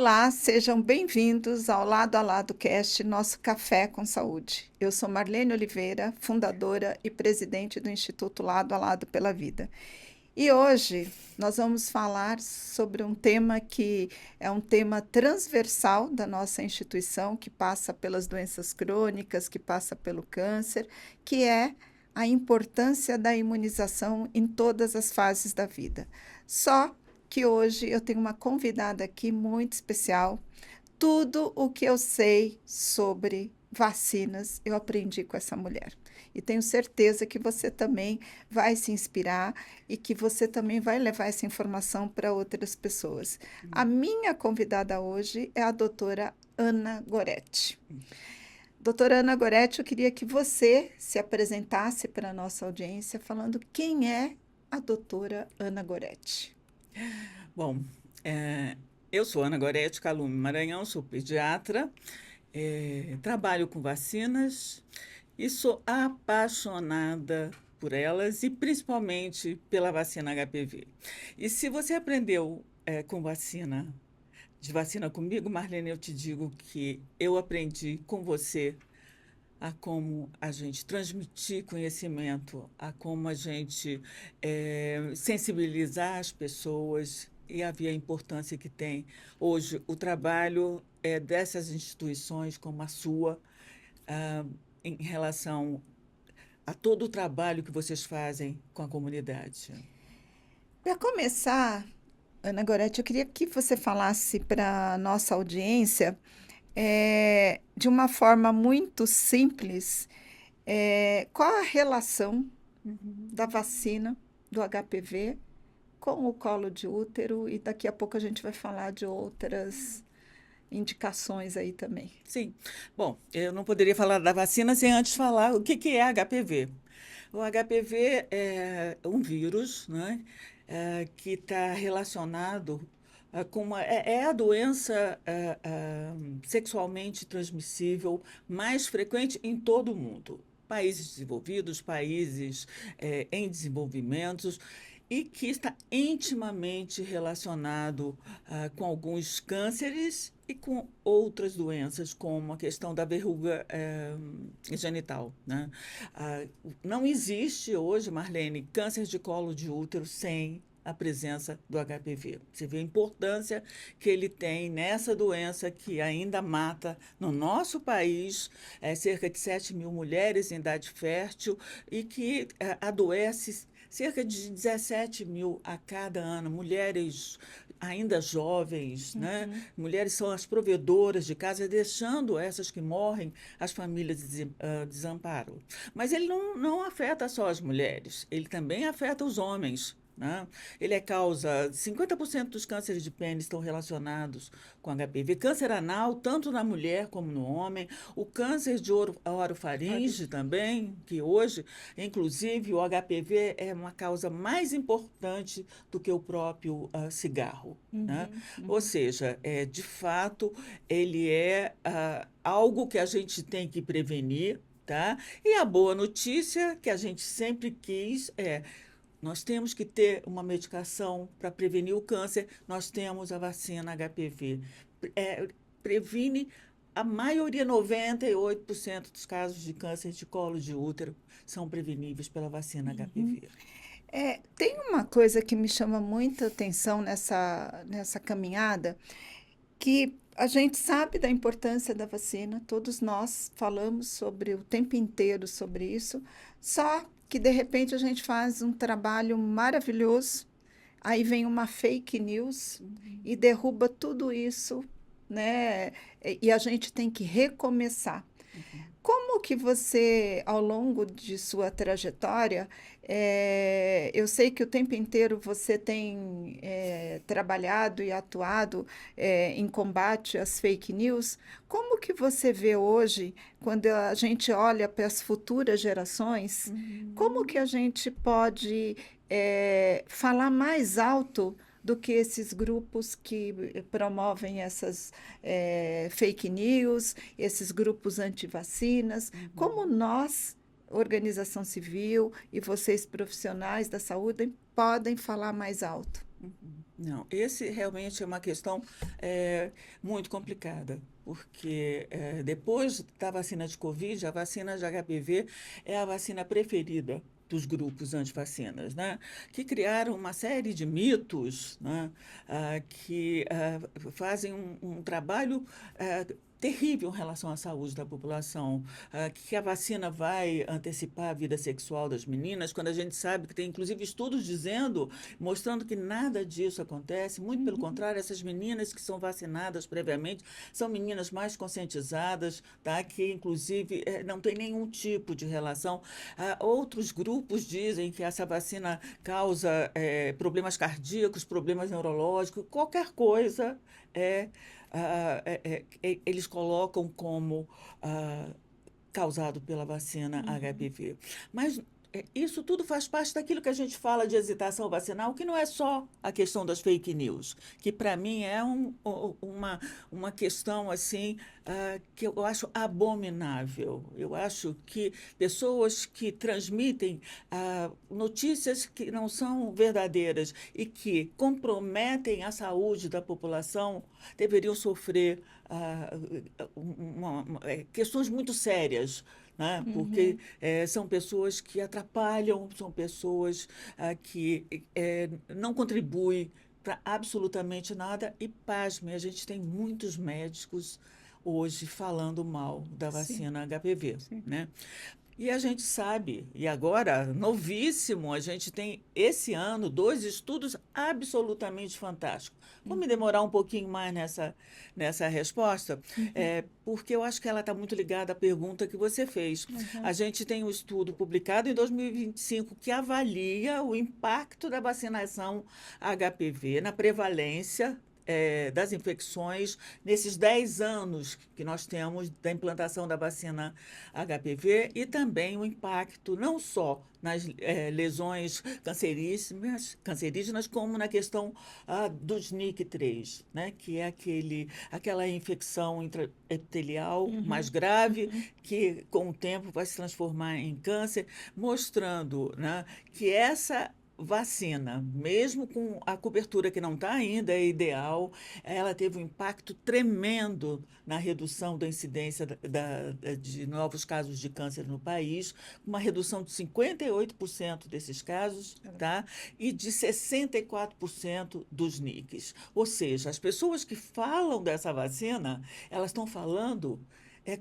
Olá, sejam bem-vindos ao Lado a Lado Cast, nosso Café com Saúde. Eu sou Marlene Oliveira, fundadora e presidente do Instituto Lado a Lado pela Vida. E hoje nós vamos falar sobre um tema que é um tema transversal da nossa instituição, que passa pelas doenças crônicas, que passa pelo câncer, que é a importância da imunização em todas as fases da vida. Só que hoje eu tenho uma convidada aqui muito especial. Tudo o que eu sei sobre vacinas eu aprendi com essa mulher. E tenho certeza que você também vai se inspirar e que você também vai levar essa informação para outras pessoas. A minha convidada hoje é a doutora Ana Goretti. Doutora Ana Goretti, eu queria que você se apresentasse para a nossa audiência falando quem é a doutora Ana Goretti. Bom, eu sou Ana Gorete Calume Maranhão, sou pediatra, trabalho com vacinas e sou apaixonada por elas e principalmente pela vacina HPV. E se você aprendeu de vacina comigo, Marlene, eu te digo que eu aprendi com você a como a gente transmitir conhecimento, a como a gente sensibilizar as pessoas e a importância que tem hoje o trabalho dessas instituições como a sua, ah, em relação a todo o trabalho que vocês fazem com a comunidade. Para começar, Ana Goretti, eu queria que você falasse para a nossa audiência, de uma forma muito simples, qual a relação da vacina do HPV com o colo de útero, e daqui a pouco a gente vai falar de outras indicações aí também. Sim. Bom, eu não poderia falar da vacina sem antes falar o que é HPV. O HPV é um vírus, né, que está relacionado com é a doença sexualmente transmissível mais frequente em todo o mundo. Países desenvolvidos, países em desenvolvimento, e que está intimamente relacionado com alguns cânceres e com outras doenças, como a questão da verruga genital, né? Não existe hoje, Marlene, câncer de colo de útero sem a presença do HPV. Você vê a importância que ele tem nessa doença que ainda mata, no nosso país, cerca de 7 mil mulheres em idade fértil e que adoece cerca de 17 mil a cada ano, mulheres ainda jovens, né? Mulheres são as provedoras de casa, deixando essas que morrem, as famílias desamparo. Mas ele não afeta só as mulheres, ele também afeta os homens. Né? Ele causa 50% dos cânceres de pênis estão relacionados com HPV, câncer anal, tanto na mulher como no homem, o câncer de orofaringe também, que hoje, inclusive, o HPV é uma causa mais importante do que o próprio cigarro. Né? Ou seja, de fato, ele é algo que a gente tem que prevenir, tá? E a boa notícia que a gente sempre quis nós temos que ter uma medicação para prevenir o câncer, nós temos a vacina HPV. Previne a maioria, 98% dos casos de câncer de colo de útero são preveníveis pela vacina HPV. Tem uma coisa que me chama muita atenção nessa caminhada, que a gente sabe da importância da vacina, todos nós falamos sobre o tempo inteiro sobre isso, só que de repente a gente faz um trabalho maravilhoso, aí vem uma fake news e derruba tudo isso, né? E a gente tem que recomeçar. Como que você, ao longo de sua trajetória, eu sei que o tempo inteiro você tem trabalhado e atuado em combate às fake news, como que você vê hoje, quando a gente olha para as futuras gerações, como que a gente pode falar mais alto do que esses grupos que promovem essas fake news, esses grupos anti-vacinas, como nós, organização civil, e vocês profissionais da saúde, podem falar mais alto? Não, esse realmente é uma questão eh, muito complicada, porque depois da vacina de Covid, a vacina de HPV é a vacina preferida dos grupos antivacinas, né? Que criaram uma série de mitos, né? Que fazem um trabalho terrível em relação à saúde da população, que a vacina vai antecipar a vida sexual das meninas, quando a gente sabe que tem inclusive estudos dizendo mostrando que nada disso acontece, muito pelo Uhum. contrário, essas meninas que são vacinadas previamente são meninas mais conscientizadas, tá? Que inclusive não tem nenhum tipo de relação. Outros grupos dizem que essa vacina causa problemas cardíacos, problemas neurológicos, qualquer coisa é, eles colocam como causado pela vacina Uhum. HPV. Mas isso tudo faz parte daquilo que a gente fala de hesitação vacinal, que não é só a questão das fake news, que para mim é uma questão assim que eu acho abominável. Eu acho que pessoas que transmitem notícias que não são verdadeiras e que comprometem a saúde da população deveriam sofrer questões muito sérias, né? Porque Uhum. são pessoas que atrapalham, são pessoas que não contribuem para absolutamente nada. E, pasme, a gente tem muitos médicos hoje falando mal da Sim, vacina HPV, sim. né? E a gente sabe, e agora, novíssimo, a gente tem esse ano dois estudos absolutamente fantásticos. Vou me Uhum. demorar um pouquinho mais nessa resposta, Uhum. porque eu acho que ela está muito ligada à pergunta que você fez. A Uhum. gente tem um estudo publicado em 2025 que avalia o impacto da vacinação HPV na prevalência das infecções nesses 10 anos que nós temos da implantação da vacina HPV e também o impacto não só nas lesões cancerígenas, como na questão do SNIC3, né, que é aquela infecção intraepitelial mais Uhum. grave, Uhum. que com o tempo vai se transformar em câncer, mostrando, né, que essa vacina, mesmo com a cobertura que não está ainda ideal, ela teve um impacto tremendo na redução da incidência de novos casos de câncer no país, uma redução de 58% desses casos, tá? E de 64% dos NICs. Ou seja, as pessoas que falam dessa vacina, elas estão falando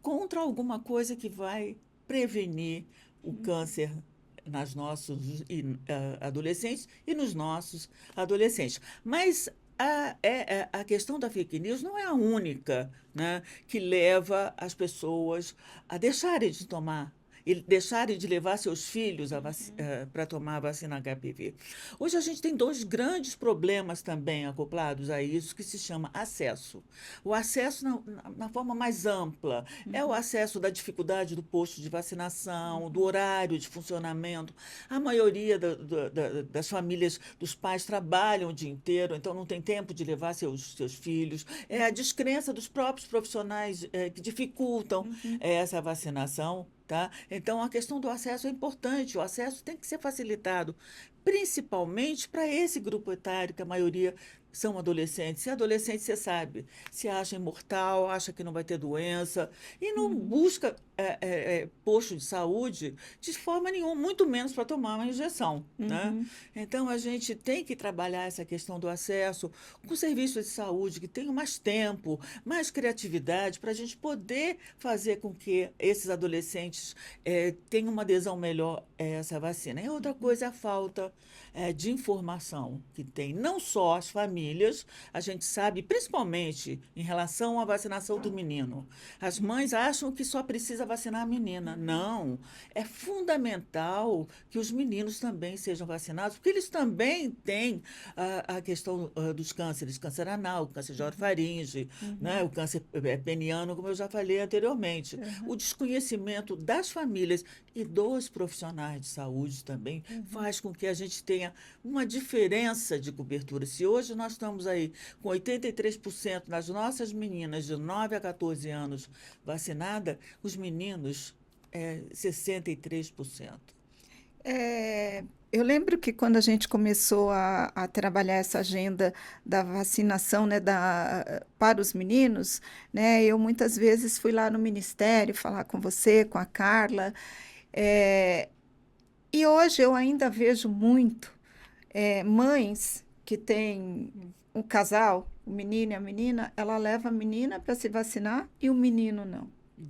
contra alguma coisa que vai prevenir o câncer nas nossos adolescentes e nos nossos adolescentes. Mas a questão da fake news não é a única, né, que leva as pessoas a deixarem de tomar e deixarem de levar seus filhos Uhum. para tomar a vacina HPV. Hoje a gente tem dois grandes problemas também acoplados a isso, que se chama acesso. O acesso na forma mais ampla é o Uhum. acesso da dificuldade do posto de vacinação, do Uhum. horário de funcionamento. A maioria das famílias, dos pais trabalham o dia inteiro, então não tem tempo de levar seus filhos. É a descrença dos próprios profissionais que dificultam Uhum. essa vacinação. Tá? Então, a questão do acesso é importante, o acesso tem que ser facilitado, principalmente para esse grupo etário, que a maioria são adolescentes. E adolescente, você sabe, se acha imortal, acha que não vai ter doença, e não Uhum. busca posto de saúde de forma nenhuma, muito menos para tomar uma injeção. Né? Uhum. Então, a gente tem que trabalhar essa questão do acesso com serviços de saúde que tenham mais tempo, mais criatividade, para a gente poder fazer com que esses adolescentes tenham uma adesão melhor a essa vacina. E outra coisa é a falta de informação que tem, não só as famílias, a gente sabe, principalmente em relação à vacinação do menino. As mães acham que só precisa vacinar a menina. Uhum. Não, é fundamental que os meninos também sejam vacinados, porque eles também têm a questão dos cânceres, câncer anal, câncer de Uhum. orofaringe, né, Uhum. o câncer peniano, como eu já falei anteriormente. O Uhum. desconhecimento das famílias e dos profissionais de saúde também Uhum. faz com que a gente tenha uma diferença de cobertura. Se hoje nós estamos aí com 83% das nossas meninas de 9 a 14 anos vacinadas, os meninos 63%. Eu lembro que quando a gente começou a trabalhar essa agenda da vacinação, né, para os meninos, né, eu muitas vezes fui lá no ministério falar com você, com a Carla, eh, e hoje eu ainda vejo muito mães que têm um casal, o menino e a menina, ela leva a menina para se vacinar e o menino não. Uhum,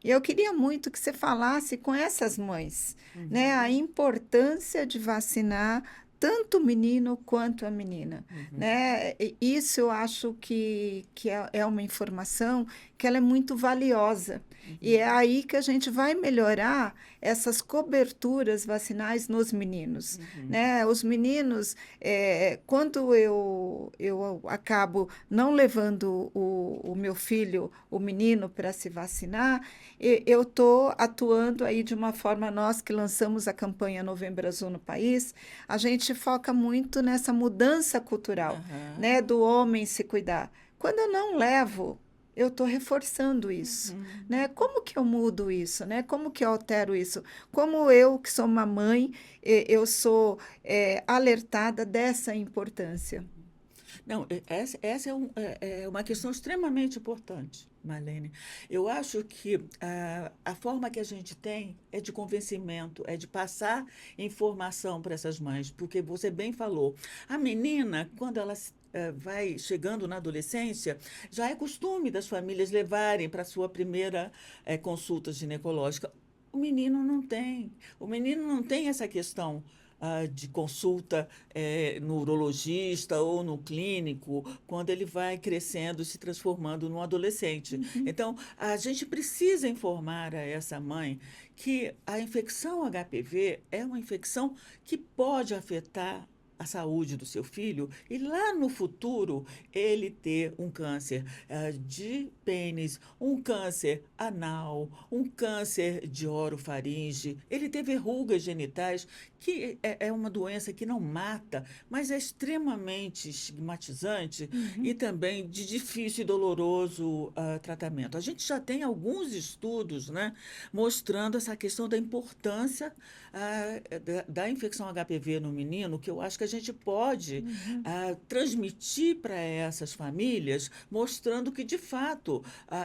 E eu queria muito que você falasse com essas mães, né, a uhum, importância de vacinar tanto o menino quanto a menina, uhum, né? Isso eu acho que é uma informação que ela é muito valiosa. E uhum, é aí que a gente vai melhorar essas coberturas vacinais nos meninos, uhum, né? Os meninos, quando eu acabo não levando o meu filho, o menino, para se vacinar, eu estou atuando aí de uma forma, nós que lançamos a campanha Novembro Azul no país, a gente foca muito nessa mudança cultural, aham, né, do homem se cuidar. Quando eu não levo, eu estou reforçando isso, uhum. né? Como que eu mudo isso, né? Como que eu altero isso? Como eu, que sou uma mãe, eu sou alertada dessa importância. Não, essa é uma questão extremamente importante, Marlene. Eu acho que a forma que a gente tem é de convencimento, é de passar informação para essas mães, porque você bem falou, a menina, quando ela vai chegando na adolescência, já é costume das famílias levarem para a sua primeira consulta ginecológica. O menino não tem. O menino não tem essa questão de consulta no urologista ou no clínico, quando ele vai crescendo, se transformando num adolescente. Uhum. Então, a gente precisa informar a essa mãe que a infecção HPV é uma infecção que pode afetar a saúde do seu filho e lá no futuro ele ter um câncer de pênis, um câncer anal, um câncer de orofaringe, ele ter verrugas genitais, que é uma doença que não mata, mas é extremamente estigmatizante e Uhum. também de difícil e doloroso tratamento. A gente já tem alguns estudos, né, mostrando essa questão da importância da infecção HPV no menino, que eu acho que a gente pode Uhum. transmitir para essas famílias, mostrando que, de fato,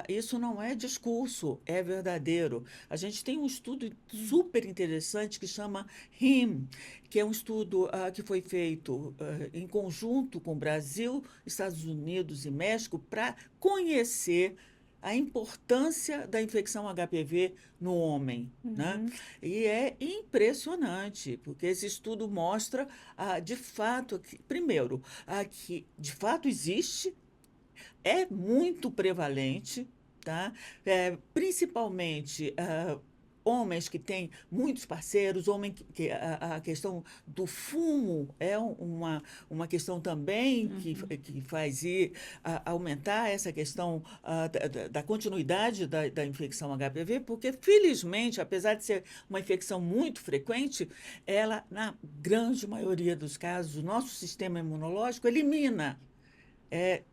isso não é discurso, é verdadeiro. A gente tem um estudo super interessante que chama RIM, que é um estudo que foi feito em conjunto com o Brasil, Estados Unidos e México para conhecer a importância da infecção HPV no homem, né? Uhum. E é impressionante, porque esse estudo mostra, de fato, que, primeiro, que de fato existe, é muito prevalente, tá? Principalmente homens que têm muitos parceiros, homem que a questão do fumo é uma questão também Uhum. que faz aumentar essa questão da continuidade da infecção HPV, porque felizmente, apesar de ser uma infecção muito frequente, ela, na grande maioria dos casos, o nosso sistema imunológico elimina. É,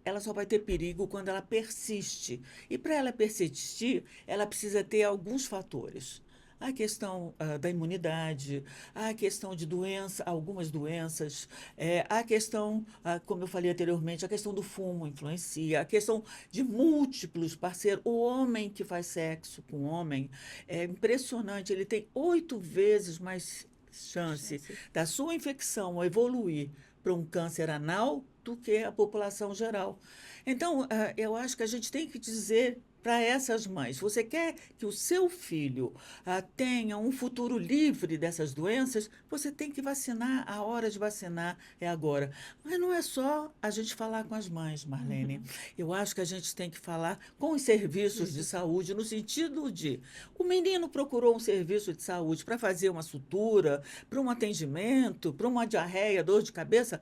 ela só vai ter perigo quando ela persiste. E para ela persistir, ela precisa ter alguns fatores. A questão da imunidade, a questão de doença, algumas doenças, a questão, como eu falei anteriormente, a questão do fumo influencia, a questão de múltiplos parceiros. O homem que faz sexo com homem é impressionante, ele tem 8 vezes mais chance Chance. da sua infecção evoluir para um câncer anal do que a população geral. Então, eu acho que a gente tem que dizer para essas mães: você quer que o seu filho tenha um futuro livre dessas doenças, você tem que vacinar, a hora de vacinar é agora. Mas não é só a gente falar com as mães, Marlene. Uhum. Eu acho que a gente tem que falar com os serviços de Isso. saúde, no sentido de o menino procurou um serviço de saúde para fazer uma sutura, para um atendimento, para uma diarreia, dor de cabeça.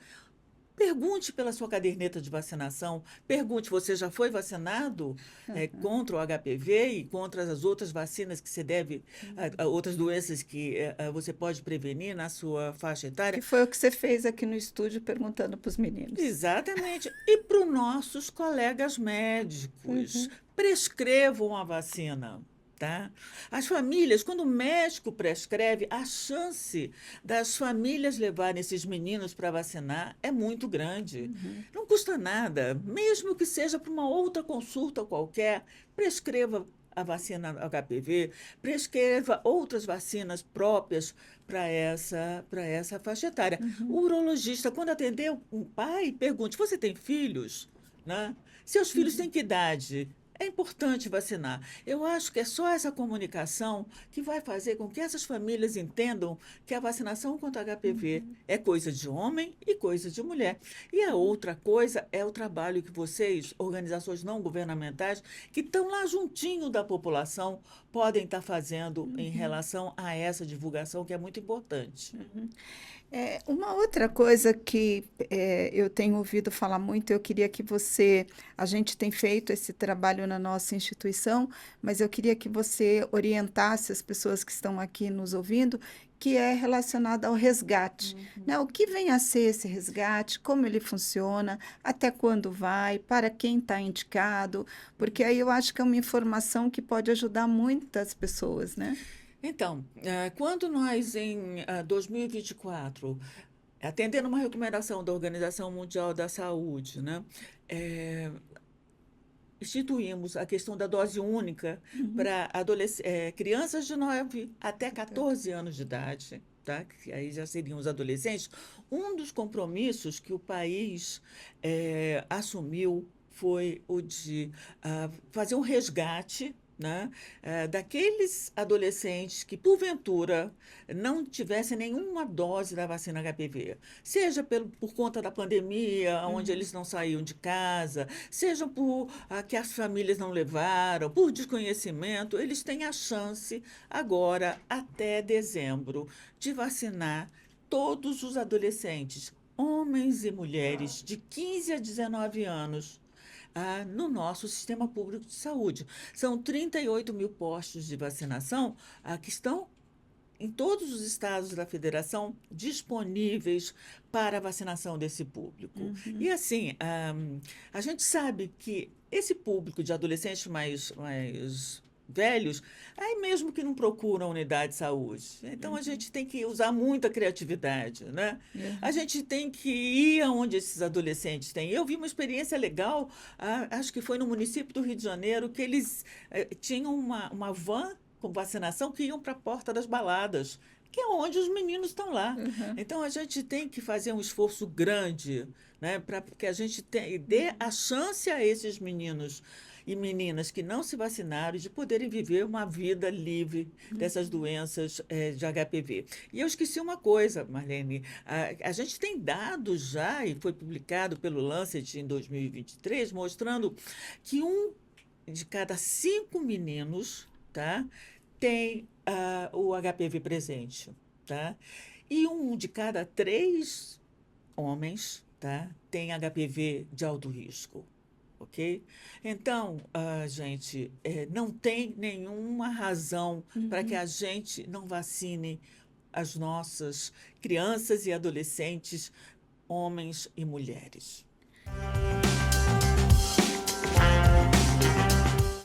Pergunte pela sua caderneta de vacinação. Pergunte, você já foi vacinado Uhum. contra o HPV e contra as outras vacinas que você deve, Uhum. outras doenças que você pode prevenir na sua faixa Que etária? foi o que você fez aqui no estúdio perguntando para os meninos. Exatamente. E para os nossos colegas médicos, Uhum. prescrevam a vacina. Tá? As famílias, quando o médico prescreve, a chance das famílias levarem esses meninos para vacinar é muito grande. Uhum. Não custa nada, mesmo que seja para uma outra consulta qualquer, prescreva a vacina HPV, prescreva outras vacinas próprias para essa faixa etária. O Uhum. urologista, quando atender um pai, pergunte: você tem filhos? Né? Seus filhos têm Uhum. que idade? É importante vacinar. Eu acho que é só essa comunicação que vai fazer com que essas famílias entendam que a vacinação contra HPV Uhum. é coisa de homem e coisa de mulher. E a outra coisa é o trabalho que vocês, organizações não governamentais, que estão lá juntinho da população, podem estar fazendo em Uhum. relação a essa divulgação que é muito importante. Uhum. Uma outra coisa que eu tenho ouvido falar muito, eu queria que você, a gente tem feito esse trabalho na nossa instituição, mas eu queria que você orientasse as pessoas que estão aqui nos ouvindo, que é relacionado ao resgate, né? O que vem a ser esse resgate, como ele funciona, até quando vai, para quem está indicado, porque aí eu acho que é uma informação que pode ajudar muitas pessoas, né? Então, quando nós, em 2024, atendendo uma recomendação da Organização Mundial da Saúde, né, eh, instituímos a questão da dose única Uhum. para crianças de 9 até 14 anos de idade, tá? Que aí já seriam os adolescentes. Um dos compromissos que o país assumiu foi o de fazer um resgate, né, daqueles adolescentes que, porventura, não tivessem nenhuma dose da vacina HPV, seja por conta da pandemia, onde Uhum. eles não saíam de casa, seja por que as famílias não levaram, por desconhecimento, eles têm a chance agora, até dezembro, de vacinar todos os adolescentes, homens e mulheres de 15 a 19 anos, no nosso sistema público de saúde. São 38 mil postos de vacinação que estão em todos os estados da federação disponíveis para a vacinação desse público. E Uhum. assim, a gente sabe que esse público de adolescentes mais velhos, aí mesmo que não procuram unidade de saúde. Então a Uhum. gente tem que usar muita criatividade, né? A Uhum. gente tem que ir aonde esses adolescentes têm. Eu vi uma experiência legal, acho que foi no município do Rio de Janeiro, que eles tinham uma van com vacinação que iam para a porta das baladas, que é onde os meninos estão lá. Uhum. Então a gente tem que fazer um esforço grande, né, para que a gente dê a Uhum. chance a esses meninos e meninas que não se vacinaram de poderem viver uma vida livre dessas Uhum. doenças de HPV. E eu esqueci uma coisa, Marlene, a gente tem dados já, e foi publicado pelo Lancet em 2023, mostrando que um de cada 5 meninos, tá, tem o HPV presente, tá? E um de cada 3 homens, tá, tem HPV de alto risco, ok? Então, gente, não tem nenhuma razão para que Uhum. a gente não vacine as nossas crianças e adolescentes, homens e mulheres.